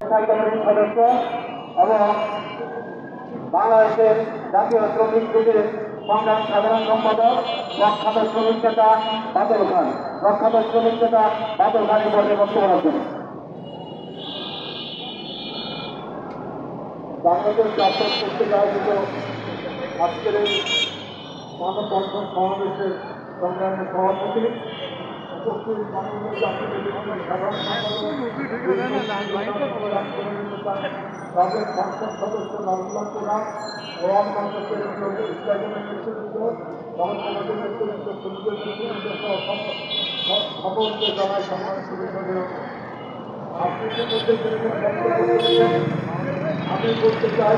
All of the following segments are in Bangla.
স্থায়ী কমিটির সদস্য এবং বাংলাদেশের জাতীয় শ্রমিক জোটের সংগ্রাম সাধারণ সম্পাদক প্রখ্যাত শ্রমিক নেতা বাদল খান। প্রখ্যাত শ্রমিক নেতা বাদল খান এই পর্যায়ে বক্তব্য রাখবেন। বাংলাদেশ জাতীয় কর্তৃক আয়োজিত আজকের এই মানববন্ধন সমাবেশের সংগ্রামের সভাপতি উপস্থিত বাংলাদেশ জাতীয় সাধারণ সাবেক সংসদ সদস্য নাজমুল্লাহ কুরআন ওয়ান কংগ্রেসের ইসলামের নেতৃত্ব সমাজসমাজের নেতৃত্ব শ্রমিকের নেতৃত্ব সহ সকলকে জানাই সম্মান শুভেচ্ছা আপনাদের মধ্যে আমি বলতে চাই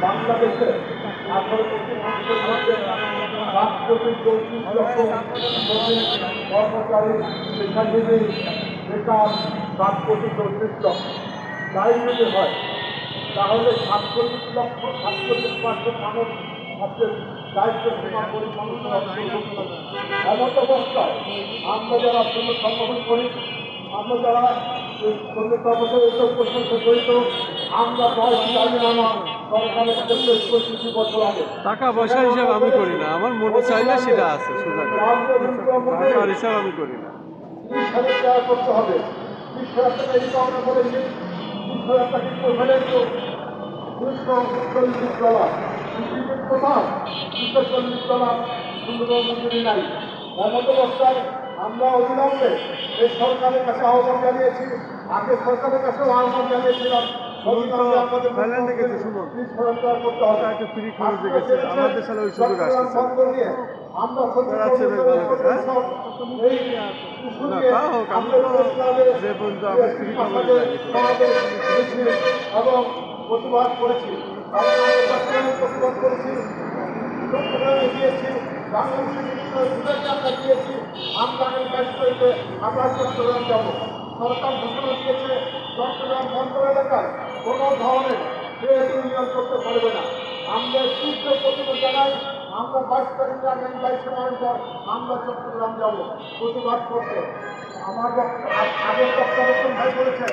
বাংলাদেশে 18 কোটি মানুষের মধ্যে 7 কোটি 34 লক্ষ কর্মচারী শিক্ষাজীবী বেকার 7 কোটি 34 লক্ষ। তাই যদি হয় তাহলে 47% মানুষ আপনার দায়িত্ব সীমা পরিচালনা এমন অবস্থায় আমরা যারা শ্রমিক সংগঠন করি, আমরা যারা শ্রমিক কর্মচারী এসব প্রশ্নকে জড়িত, আমরা বয়স জানি না সরকারের কাছে 25 বছর আগে টাকা পয়সা হিসাব আমি করি না, আমার মনে চাইলে সেটা আছে, টাকার হিসাব আমি করি না। 30,000 টাকা করতে হবে, 30,000 টাকা এই কারণে বলেছি, 30,000 টাকা ইকুইভ্যালেন্ট $240 পৃথিবীর কোথাও $240 সুন্দর মজুরি নাই। এমন অবস্থায় আমরা অবিলম্বে এই সরকারের কাছে আহ্বান জানিয়েছি, আগে সরকারের কাছেও আহ্বান জানিয়েছিলাম করতে হবে। এবং প্রতিবাদ করেছি, প্রতিবাদ করেছি, চট্টগ্রামে গিয়েছি, বাংলাদেশে দিয়েছি। আমরা 22 তারিখে আমরা চট্টগ্রাম যাব। সরকার ঘোষণা দিয়েছে চট্টগ্রাম বন্দর এলাকায় কোনো ধরনের ট্রেড ইউনিয়ন করতে পারবে না। আমরা তীব্র প্রতিবাদ জানাই। আমরা 22 তারিখে আগামী 22 নভেম্বর আমরা চট্টগ্রাম যাব প্রতিবাদ করতে। আমার আগের বক্তব্য ভাই বলেছেন